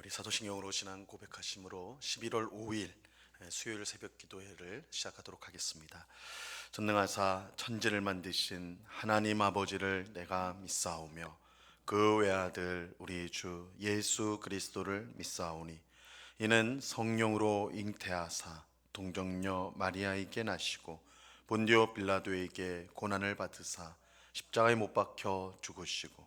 우리 사도신경으로 지난 고백하심으로 11월 5일 수요일 새벽 기도회를 시작하도록 하겠습니다. 전능하사 천지를 만드신 하나님 아버지를 내가 믿사오며 그 외아들 우리 주 예수 그리스도를 믿사오니 이는 성령으로 잉태하사 동정녀 마리아에게 나시고 본디오 빌라도에게 고난을 받으사 십자가에 못 박혀 죽으시고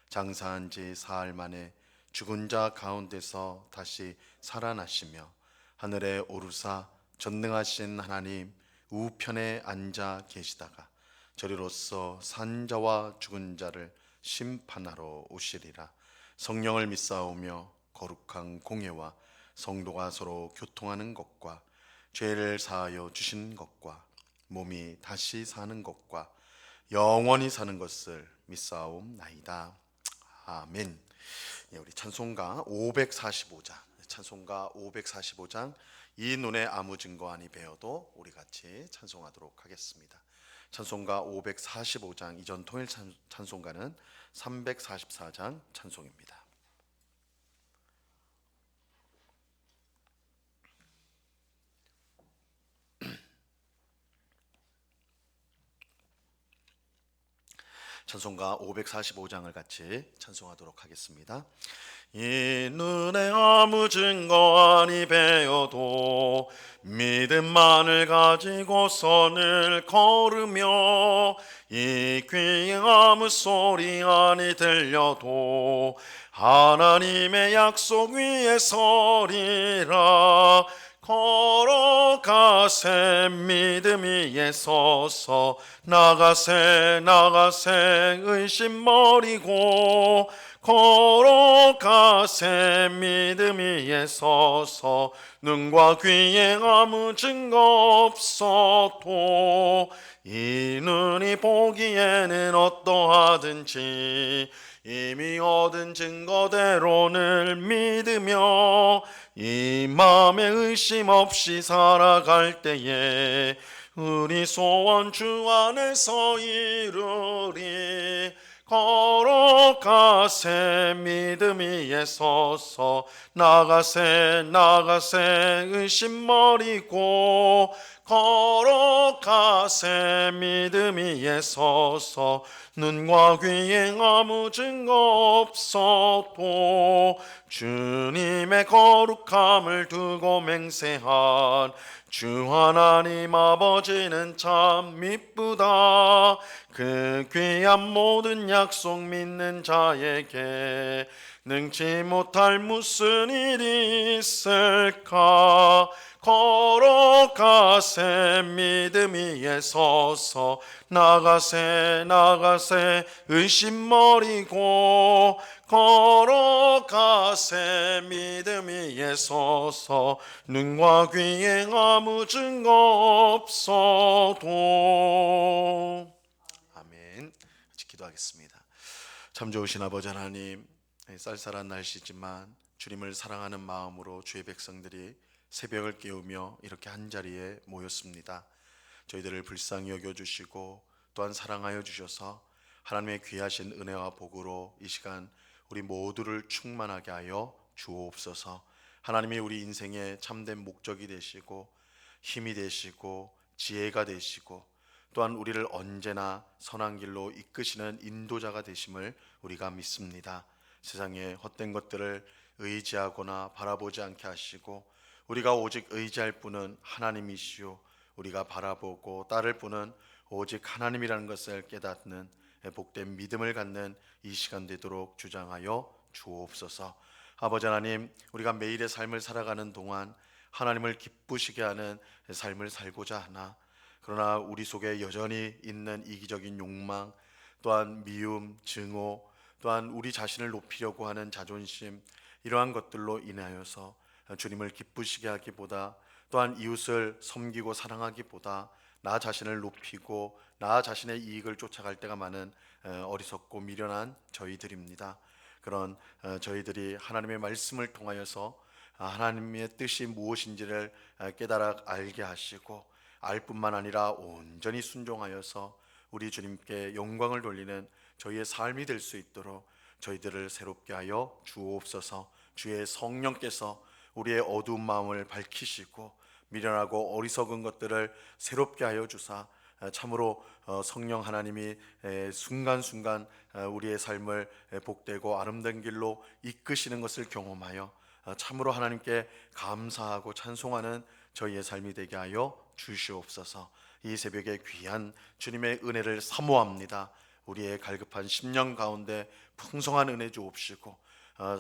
장사한 지 사흘 만에 죽은 자 가운데서 다시 살아나시며 하늘에 오르사 전능하신 하나님 우편에 앉아 계시다가 저리로서 산 자와 죽은 자를 심판하러 오시리라. 성령을 믿사오며 거룩한 공예와 성도가 서로 교통하는 것과 죄를 사하여 주신 것과 몸이 다시 사는 것과 영원히 사는 것을 믿사옵나이다. 아멘. 우리 찬송가 545장 이 눈에 아무 증거 아니 배어도 우리 같이 찬송하도록 하겠습니다. 찬송가 545장 이전 통일 찬송가는 344장 찬송입니다. 찬송가 545장을 같이 찬송하도록 하겠습니다. 이 눈에 아무 증거 아니 배어도 믿음만을 가지고 선을 걸으며 이 귀에 아무 소리 아니 들려도 하나님의 약속 위에 서리라. 걸어가세 믿음 위에 서서 나가세 의심 버리고 걸어가세 믿음 위에 서서 눈과 귀에 아무 증거 없어도 이 눈이 보기에는 어떠하든지 이미 얻은 증거대로를 믿으며 이 맘에 의심 없이 살아갈 때에 우리 소원 주 안에서 이루리. 걸어가세 믿음 위에 서서 나가세 의심 버리고 걸어가세 믿음 위에 서서 눈과 귀에 아무 증거 없어도 주님의 거룩함을 두고 맹세한 주 하나님 아버지는 참 미쁘다. 그 귀한 모든 약속 믿는 자에게 능치 못할 무슨 일이 있을까. 걸어가세 믿음 위에 서서 나가세 의심 버리고 걸어가세 믿음 위에 서서 눈과 귀에 아무 증거 없어도. 아멘. 같이 기도하겠습니다. 참 좋으신 아버지 하나님, 쌀쌀한 날씨지만 주님을 사랑하는 마음으로 주의 백성들이 새벽을 깨우며 이렇게 한자리에 모였습니다. 저희들을 불쌍히 여겨주시고 또한 사랑하여 주셔서 하나님의 귀하신 은혜와 복으로 이 시간 우리 모두를 충만하게 하여 주옵소서. 하나님이 우리 인생의 참된 목적이 되시고 힘이 되시고 지혜가 되시고 또한 우리를 언제나 선한 길로 이끄시는 인도자가 되심을 우리가 믿습니다. 세상의 헛된 것들을 의지하거나 바라보지 않게 하시고 우리가 오직 의지할 분은 하나님이시오 우리가 바라보고 따를 분은 오직 하나님이라는 것을 깨닫는 복된 믿음을 갖는 이 시간 되도록 주장하여 주옵소서. 아버지 하나님, 우리가 매일의 삶을 살아가는 동안 하나님을 기쁘시게 하는 삶을 살고자 하나 그러나 우리 속에 여전히 있는 이기적인 욕망 또한 미움, 증오 또한 우리 자신을 높이려고 하는 자존심 이러한 것들로 인하여서 주님을 기쁘시게 하기보다 또한 이웃을 섬기고 사랑하기보다 나 자신을 높이고 나 자신의 이익을 쫓아갈 때가 많은 어리석고 미련한 저희들입니다. 그런 저희들이 하나님의 말씀을 통하여서 하나님의 뜻이 무엇인지를 깨달아 알게 하시고 알 뿐만 아니라 온전히 순종하여서 우리 주님께 영광을 돌리는 저희의 삶이 될 수 있도록 저희들을 새롭게 하여 주옵소서. 주의 성령께서 우리의 어두운 마음을 밝히시고 미련하고 어리석은 것들을 새롭게 하여 주사 참으로 성령 하나님이 순간순간 우리의 삶을 복되고 아름다운 길로 이끄시는 것을 경험하여 참으로 하나님께 감사하고 찬송하는 저희의 삶이 되게 하여 주시옵소서. 이 새벽에 귀한 주님의 은혜를 사모합니다. 우리의 갈급한 심령 가운데 풍성한 은혜 주옵시고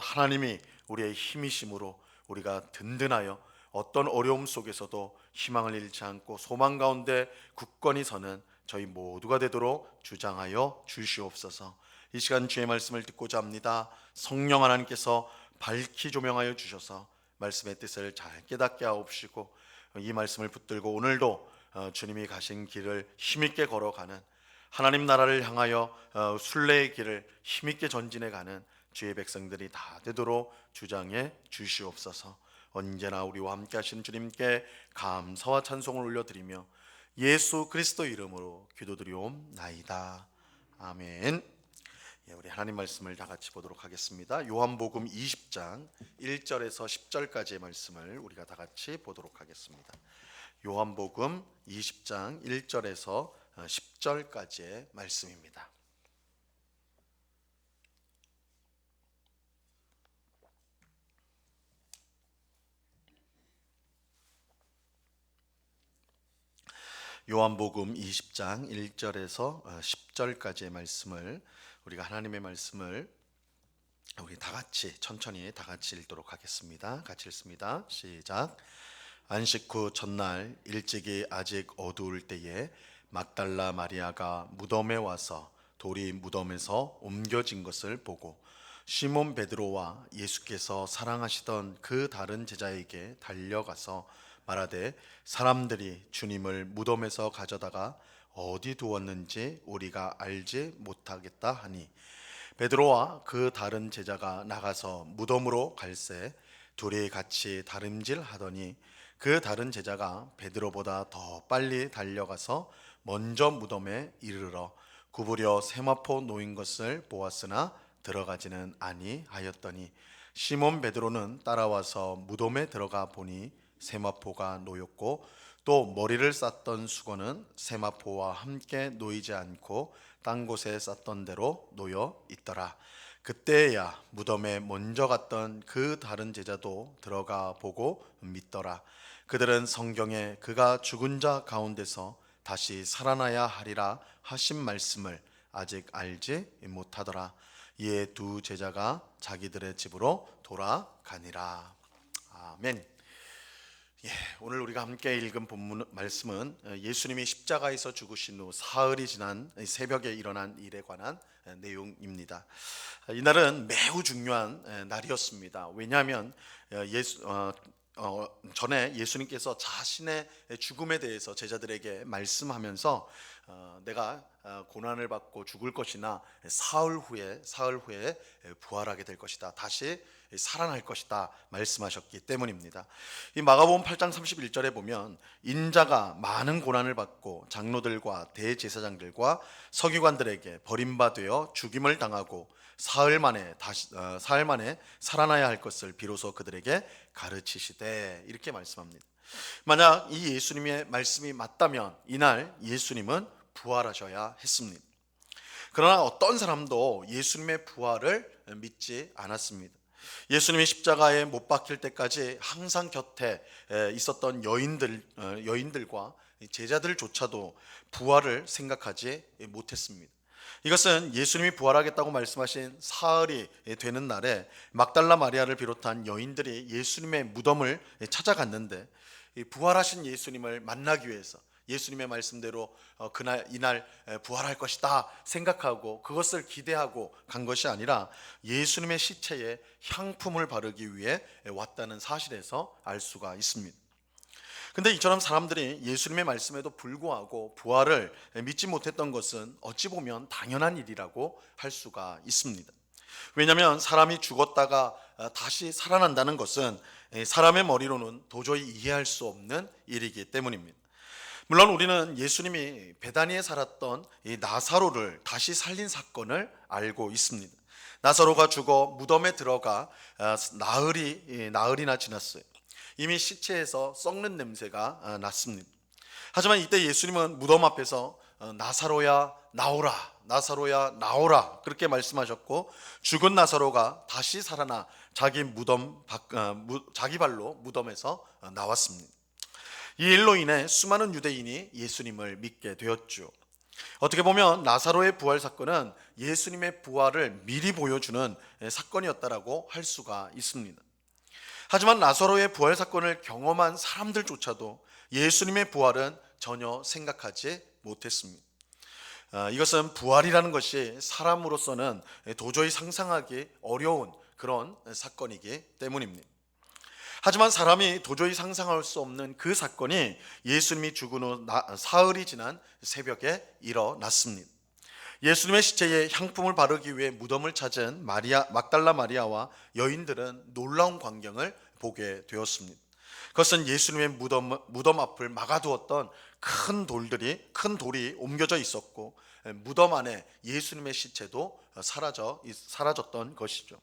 하나님이 우리의 힘이심으로 우리가 든든하여 어떤 어려움 속에서도 희망을 잃지 않고 소망 가운데 굳건히 서는 저희 모두가 되도록 주장하여 주시옵소서. 이 시간 주의 말씀을 듣고자 합니다. 성령 하나님께서 밝히 조명하여 주셔서 말씀의 뜻을 잘 깨닫게 하옵시고 이 말씀을 붙들고 오늘도 주님이 가신 길을 힘있게 걸어가는 하나님 나라를 향하여 순례의 길을 힘있게 전진해가는 주의 백성들이 다 되도록 주장해 주시옵소서. 언제나 우리와 함께 하시는 주님께 감사와 찬송을 올려드리며 예수 그리스도 이름으로 기도드리옵나이다. 아멘. 우리 하나님 말씀을 다 같이 보도록 하겠습니다. 요한복음 20장 1절에서 10절까지의 말씀을 우리가 다 같이 보도록 하겠습니다. 요한복음 20장 1절에서 10절까지의 말씀입니다. 요한복음 20장 1절에서 10절까지의 말씀을 우리가 하나님의 말씀을 우리 다 같이 천천히 다 같이 읽도록 하겠습니다. 같이 읽습니다. 시작. 안식 후 첫날 일찍이 아직 어두울 때에 막달라 마리아가 무덤에 와서 돌이 무덤에서 옮겨진 것을 보고 시몬 베드로와 예수께서 사랑하시던 그 다른 제자에게 달려가서 말하되 사람들이 주님을 무덤에서 가져다가 어디 두었는지 우리가 알지 못하겠다 하니 베드로와 그 다른 제자가 나가서 무덤으로 갈새 둘이 같이 다름질하더니 그 다른 제자가 베드로보다 더 빨리 달려가서 먼저 무덤에 이르러 구부려 세마포 놓인 것을 보았으나 들어가지는 아니하였더니 시몬 베드로는 따라와서 무덤에 들어가 보니 세마포가 놓였고 또 머리를 쌌던 수건은 세마포와 함께 놓이지 않고 딴 곳에 쌌던 대로 놓여 있더라. 그때야 무덤에 먼저 갔던 그 다른 제자도 들어가 보고 믿더라. 그들은 성경에 그가 죽은 자 가운데서 다시 살아나야 하리라 하신 말씀을 아직 알지 못하더라. 이에 두 제자가 자기들의 집으로 돌아가니라. 아멘. 오늘 우리가 함께 읽은 본문 말씀은 예수님이 십자가에서 죽으신 후 사흘이 지난 새벽에 일어난 일에 관한 내용입니다. 이날은 매우 중요한 날이었습니다. 왜냐하면 전에 예수님께서 자신의 죽음에 대해서 제자들에게 말씀하면서 내가 고난을 받고 죽을 것이나 사흘 후에 부활하게 될 것이다. 다시 살아날 것이다 말씀하셨기 때문입니다. 이 마가복음 8장 31절에 보면 인자가 많은 고난을 받고 장로들과 대제사장들과 서기관들에게 버림받아 죽임을 당하고 사흘 만에 살아나야 할 것을 비로소 그들에게 가르치시되 이렇게 말씀합니다. 만약 이 예수님의 말씀이 맞다면 이날 예수님은 부활하셔야 했습니다. 그러나 어떤 사람도 예수님의 부활을 믿지 않았습니다. 예수님이 십자가에 못 박힐 때까지 항상 곁에 있었던 여인들과 제자들조차도 부활을 생각하지 못했습니다. 이것은 예수님이 부활하겠다고 말씀하신 사흘이 되는 날에 막달라 마리아를 비롯한 여인들이 예수님의 무덤을 찾아갔는데 부활하신 예수님을 만나기 위해서 예수님의 말씀대로 이날 부활할 것이다 생각하고 그것을 기대하고 간 것이 아니라 예수님의 시체에 향품을 바르기 위해 왔다는 사실에서 알 수가 있습니다. 근데 이처럼 사람들이 예수님의 말씀에도 불구하고 부활을 믿지 못했던 것은 어찌 보면 당연한 일이라고 할 수가 있습니다. 왜냐하면 사람이 죽었다가 다시 살아난다는 것은 사람의 머리로는 도저히 이해할 수 없는 일이기 때문입니다. 물론 우리는 예수님이 베다니에 살았던 이 나사로를 다시 살린 사건을 알고 있습니다. 나사로가 죽어 무덤에 들어가 나흘이나 지났어요. 이미 시체에서 썩는 냄새가 났습니다. 하지만 이때 예수님은 무덤 앞에서 나사로야 나오라, 나사로야 나오라 그렇게 말씀하셨고, 죽은 나사로가 다시 살아나 자기 발로 무덤에서 나왔습니다. 이 일로 인해 수많은 유대인이 예수님을 믿게 되었죠. 어떻게 보면 나사로의 부활 사건은 예수님의 부활을 미리 보여주는 사건이었다라고 할 수가 있습니다. 하지만 나사로의 부활 사건을 경험한 사람들조차도 예수님의 부활은 전혀 생각하지 못했습니다. 이것은 부활이라는 것이 사람으로서는 도저히 상상하기 어려운 그런 사건이기 때문입니다. 하지만 사람이 도저히 상상할 수 없는 그 사건이 예수님이 죽은 후 사흘이 지난 새벽에 일어났습니다. 예수님의 시체에 향품을 바르기 위해 무덤을 찾은 막달라 마리아와 여인들은 놀라운 광경을 보게 되었습니다. 그것은 예수님의 무덤 앞을 막아두었던 큰 돌이 옮겨져 있었고, 무덤 안에 예수님의 시체도 사라졌던 것이죠.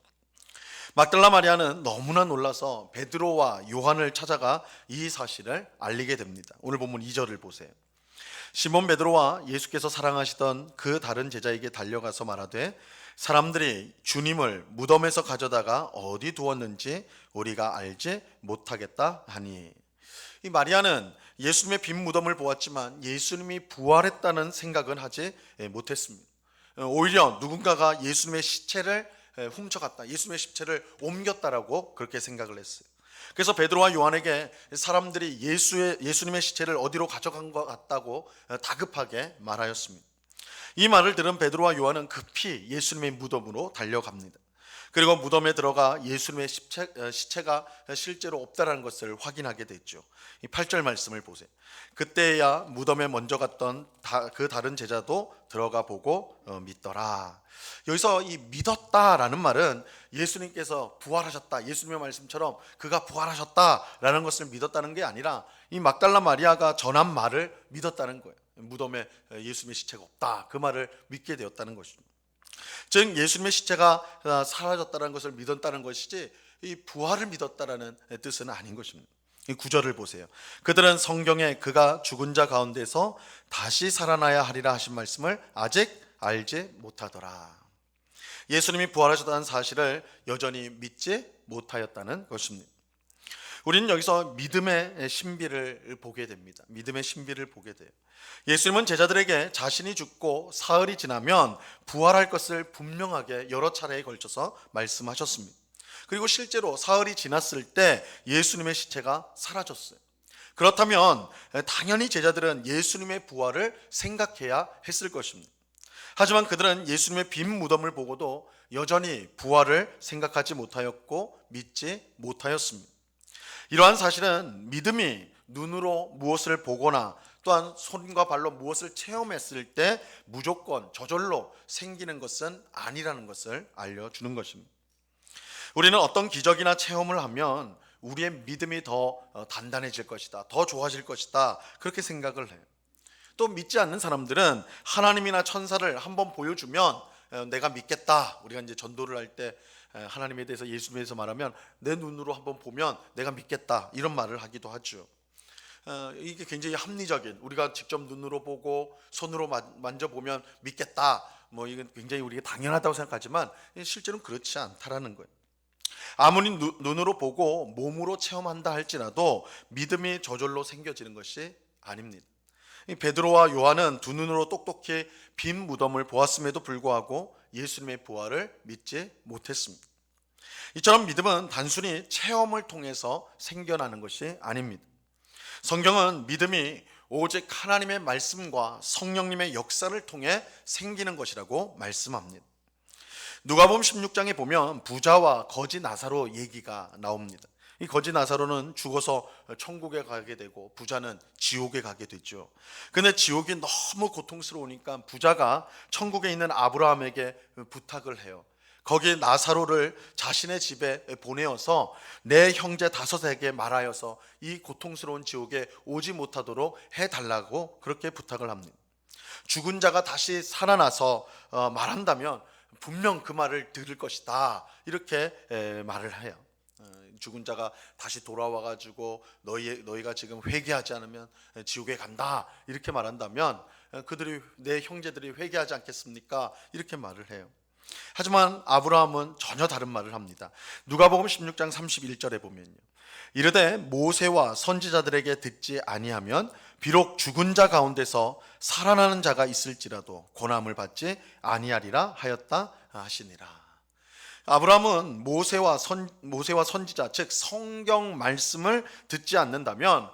막달라 마리아는 너무나 놀라서 베드로와 요한을 찾아가 이 사실을 알리게 됩니다. 오늘 본문 2절을 보세요. 시몬 베드로와 예수께서 사랑하시던 그 다른 제자에게 달려가서 말하되, 사람들이 주님을 무덤에서 가져다가 어디 두었는지 우리가 알지 못하겠다 하니. 이 마리아는 예수님의 빈 무덤을 보았지만 예수님이 부활했다는 생각은 하지 못했습니다. 오히려 누군가가 예수님의 시체를 훔쳐갔다, 예수님의 시체를 옮겼다라고 그렇게 생각을 했어요. 그래서 베드로와 요한에게 사람들이 예수님의 시체를 어디로 가져간 것 같다고 다급하게 말하였습니다. 이 말을 들은 베드로와 요한은 급히 예수님의 무덤으로 달려갑니다. 그리고 무덤에 들어가 예수님의 시체가 실제로 없다라는 것을 확인하게 됐죠. 이 8절 말씀을 보세요. 그때야 무덤에 먼저 갔던 그 다른 제자도 들어가 보고 믿더라. 여기서 이 믿었다라는 말은 예수님께서 부활하셨다, 예수님의 말씀처럼 그가 부활하셨다라는 것을 믿었다는 게 아니라 이 막달라 마리아가 전한 말을 믿었다는 거예요. 무덤에 예수님의 시체가 없다, 그 말을 믿게 되었다는 것입니다. 즉 예수님의 시체가 사라졌다는 것을 믿었다는 것이지 이 부활을 믿었다라는 뜻은 아닌 것입니다. 이 9절을 보세요. 그들은 성경에 그가 죽은 자 가운데서 다시 살아나야 하리라 하신 말씀을 아직 알지 못하더라. 예수님이 부활하셨다는 사실을 여전히 믿지 못하였다는 것입니다. 우리는 여기서 믿음의 신비를 보게 됩니다. 믿음의 신비를 보게 돼요. 예수님은 제자들에게 자신이 죽고 사흘이 지나면 부활할 것을 분명하게 여러 차례에 걸쳐서 말씀하셨습니다. 그리고 실제로 사흘이 지났을 때 예수님의 시체가 사라졌어요. 그렇다면 당연히 제자들은 예수님의 부활을 생각해야 했을 것입니다. 하지만 그들은 예수님의 빈 무덤을 보고도 여전히 부활을 생각하지 못하였고 믿지 못하였습니다. 이러한 사실은 믿음이 눈으로 무엇을 보거나 또한 손과 발로 무엇을 체험했을 때 무조건 저절로 생기는 것은 아니라는 것을 알려주는 것입니다. 우리는 어떤 기적이나 체험을 하면 우리의 믿음이 더 단단해질 것이다, 더 좋아질 것이다, 그렇게 생각을 해요. 또 믿지 않는 사람들은 하나님이나 천사를 한번 보여주면 내가 믿겠다. 우리가 이제 전도를 할 때 하나님에 대해서, 예수님에 대해서 말하면 내 눈으로 한번 보면 내가 믿겠다, 이런 말을 하기도 하죠. 이게 굉장히 합리적인, 우리가 직접 눈으로 보고 손으로 만져보면 믿겠다, 뭐 이건 굉장히 우리가 당연하다고 생각하지만 실제로는 그렇지 않다라는 거예요. 아무리 눈으로 보고 몸으로 체험한다 할지라도 믿음이 저절로 생겨지는 것이 아닙니다. 베드로와 요한은 두 눈으로 똑똑히 빈 무덤을 보았음에도 불구하고 예수님의 부활을 믿지 못했습니다. 이처럼 믿음은 단순히 체험을 통해서 생겨나는 것이 아닙니다. 성경은 믿음이 오직 하나님의 말씀과 성령님의 역사를 통해 생기는 것이라고 말씀합니다. 누가복음 16장에 보면 부자와 거지 나사로 얘기가 나옵니다. 이 거지 나사로는 죽어서 천국에 가게 되고 부자는 지옥에 가게 되죠. 근데 지옥이 너무 고통스러우니까 부자가 천국에 있는 아브라함에게 부탁을 해요. 거기 나사로를 자신의 집에 보내어서 내 형제 5에게 말하여서 이 고통스러운 지옥에 오지 못하도록 해달라고 그렇게 부탁을 합니다. 죽은 자가 다시 살아나서 말한다면 분명 그 말을 들을 것이다. 이렇게 말을 해요. 죽은 자가 다시 돌아와 가지고 너희가 지금 회개하지 않으면 지옥에 간다. 이렇게 말한다면 그들이, 내 형제들이 회개하지 않겠습니까? 이렇게 말을 해요. 하지만 아브라함은 전혀 다른 말을 합니다. 누가복음 16장 31절에 보면요, 이르되 모세와 선지자들에게 듣지 아니하면 비록 죽은 자 가운데서 살아나는 자가 있을지라도 고난을 받지 아니하리라 하였다 하시니라. 아브라함은 모세와 선지자, 즉 성경 말씀을 듣지 않는다면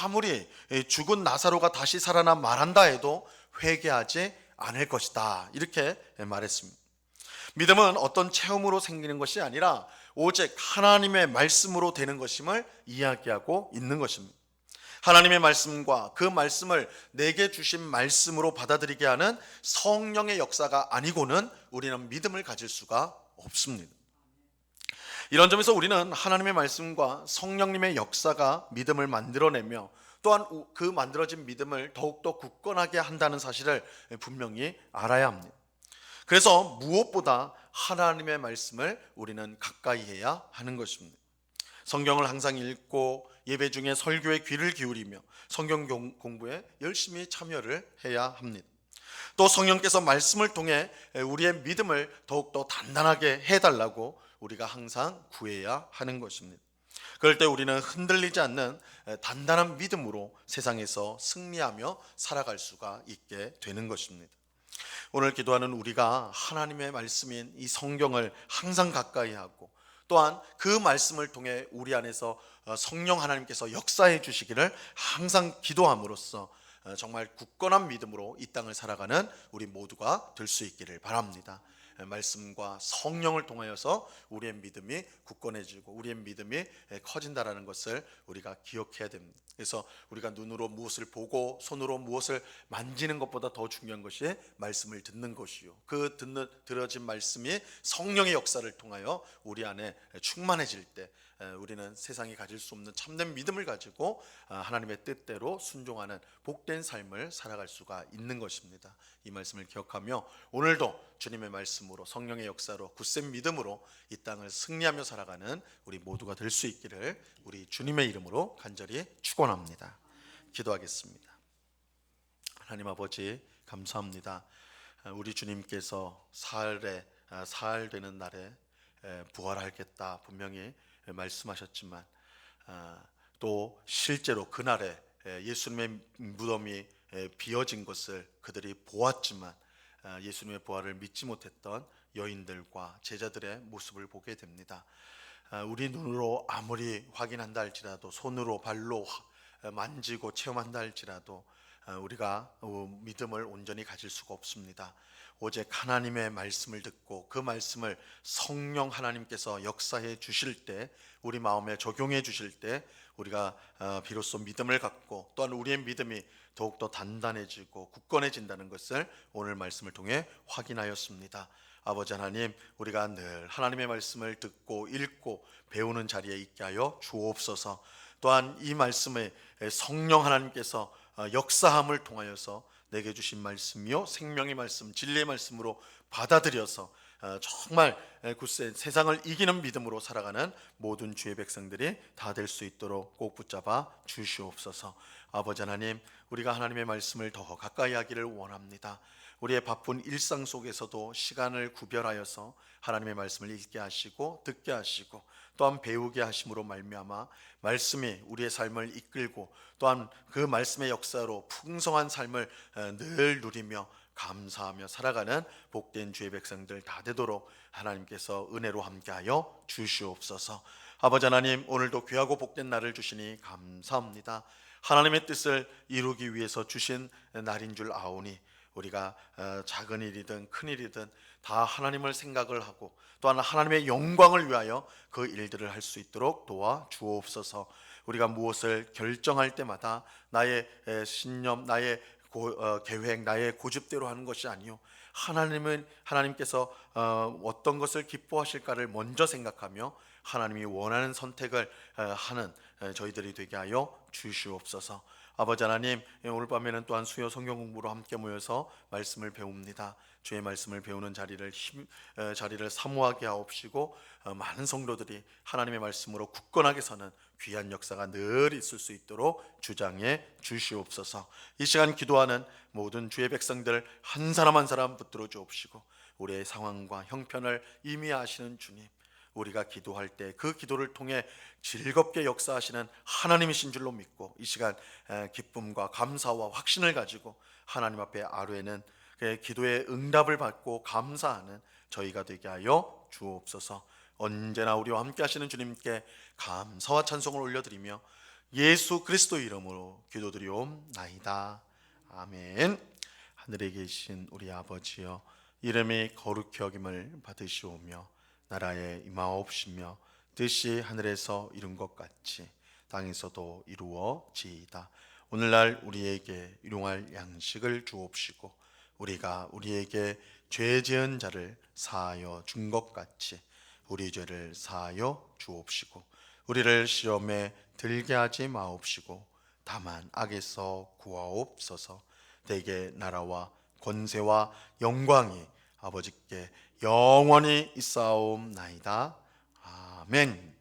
아무리 죽은 나사로가 다시 살아나 말한다 해도 회개하지 않을 것이다. 이렇게 말했습니다. 믿음은 어떤 체험으로 생기는 것이 아니라 오직 하나님의 말씀으로 되는 것임을 이야기하고 있는 것입니다. 하나님의 말씀과 그 말씀을 내게 주신 말씀으로 받아들이게 하는 성령의 역사가 아니고는 우리는 믿음을 가질 수가 없습니다. 이런 점에서 우리는 하나님의 말씀과 성령님의 역사가 믿음을 만들어내며 또한 그 만들어진 믿음을 더욱더 굳건하게 한다는 사실을 분명히 알아야 합니다. 그래서 무엇보다 하나님의 말씀을 우리는 가까이 해야 하는 것입니다. 성경을 항상 읽고 예배 중에 설교에 귀를 기울이며 성경 공부에 열심히 참여를 해야 합니다. 또 성령께서 말씀을 통해 우리의 믿음을 더욱더 단단하게 해달라고 우리가 항상 구해야 하는 것입니다. 그럴 때 우리는 흔들리지 않는 단단한 믿음으로 세상에서 승리하며 살아갈 수가 있게 되는 것입니다. 오늘 기도하는 우리가 하나님의 말씀인 이 성경을 항상 가까이 하고 또한 그 말씀을 통해 우리 안에서 성령 하나님께서 역사해 주시기를 항상 기도함으로써 정말 굳건한 믿음으로 이 땅을 살아가는 우리 모두가 될 수 있기를 바랍니다. 말씀과 성령을 통하여서 우리의 믿음이 굳건해지고 우리의 믿음이 커진다라는 것을 우리가 기억해야 됩니다. 그래서 우리가 눈으로 무엇을 보고 손으로 무엇을 만지는 것보다 더 중요한 것이 말씀을 듣는 것이요, 그 들어진 말씀이 성령의 역사를 통하여 우리 안에 충만해질 때 우리는 세상이 가질 수 없는 참된 믿음을 가지고 하나님의 뜻대로 순종하는 복된 삶을 살아갈 수가 있는 것입니다. 이 말씀을 기억하며 오늘도 주님의 말씀으로 성령의 역사로 굳센 믿음으로 이 땅을 승리하며 살아가는 우리 모두가 될 수 있기를 우리 주님의 이름으로 간절히 축원합니다. 기도하겠습니다. 하나님 아버지, 감사합니다. 우리 주님께서 사흘 되는 날에 부활하겠다 분명히 말씀하셨지만 또 실제로 그날에 예수님의 무덤이 비어진 것을 그들이 보았지만 예수님의 부활을 믿지 못했던 여인들과 제자들의 모습을 보게 됩니다. 우리 눈으로 아무리 확인한다 할지라도, 손으로 발로 만지고 체험한다 할지라도 우리가 믿음을 온전히 가질 수가 없습니다. 오직 하나님의 말씀을 듣고 그 말씀을 성령 하나님께서 역사해 주실 때, 우리 마음에 적용해 주실 때 우리가 비로소 믿음을 갖고 또한 우리의 믿음이 더욱더 단단해지고 굳건해진다는 것을 오늘 말씀을 통해 확인하였습니다. 아버지 하나님, 우리가 늘 하나님의 말씀을 듣고 읽고 배우는 자리에 있게 하여 주옵소서. 또한 이 말씀에 성령 하나님께서 역사함을 통하여서 내게 주신 말씀이요 생명의 말씀, 진리의 말씀으로 받아들여서 정말 굳센 세상을 이기는 믿음으로 살아가는 모든 주의 백성들이 다 될 수 있도록 꼭 붙잡아 주시옵소서. 아버지 하나님, 우리가 하나님의 말씀을 더 가까이 하기를 원합니다. 우리의 바쁜 일상 속에서도 시간을 구별하여서 하나님의 말씀을 읽게 하시고 듣게 하시고 또한 배우게 하심으로 말미암아 말씀이 우리의 삶을 이끌고 또한 그 말씀의 역사로 풍성한 삶을 늘 누리며 감사하며 살아가는 복된 주의 백성들 다 되도록 하나님께서 은혜로 함께하여 주시옵소서. 아버지 하나님, 오늘도 귀하고 복된 날을 주시니 감사합니다. 하나님의 뜻을 이루기 위해서 주신 날인 줄 아오니 우리가 작은 일이든 큰 일이든 다 하나님을 생각을 하고 또한 하나님의 영광을 위하여 그 일들을 할 수 있도록 도와 주옵소서. 우리가 무엇을 결정할 때마다 나의 신념, 나의 계획, 나의 고집대로 하는 것이 아니요, 하나님께서 어떤 것을 기뻐하실까를 먼저 생각하며 하나님이 원하는 선택을 하는 저희들이 되게 하여 주시옵소서. 아버지 하나님, 오늘 밤에는 또한 수요 성경 공부로 함께 모여서 말씀을 배웁니다. 주의 말씀을 배우는 자리를 사모하게 하옵시고, 많은 성도들이 하나님의 말씀으로 굳건하게 서는 귀한 역사가 늘 있을 수 있도록 주장해 주시옵소서. 이 시간 기도하는 모든 주의 백성들 한 사람 한 사람 붙들어 주옵시고, 우리의 상황과 형편을 이미 아시는 주님, 우리가 기도할 때 그 기도를 통해 즐겁게 역사하시는 하나님이신 줄로 믿고, 이 시간 기쁨과 감사와 확신을 가지고 하나님 앞에 아뢰는 그 기도의 응답을 받고 감사하는 저희가 되게 하여 주옵소서. 언제나 우리와 함께 하시는 주님께 감사와 찬송을 올려드리며 예수 그리스도 이름으로 기도드리옵나이다. 아멘. 하늘에 계신 우리 아버지여, 이름이 거룩히 여김을 받으시오며 나라에 임하옵시며 뜻이 하늘에서 이룬 것 같이 땅에서도 이루어지이다. 오늘날 우리에게 일용할 양식을 주옵시고, 우리가 우리에게 죄 지은 자를 사하여 준 것 같이 우리 죄를 사하여 주옵시고, 우리를 시험에 들게 하지 마옵시고 다만 악에서 구하옵소서. 대개 나라와 권세와 영광이 아버지께 영원히 있사옵나이다. 아멘.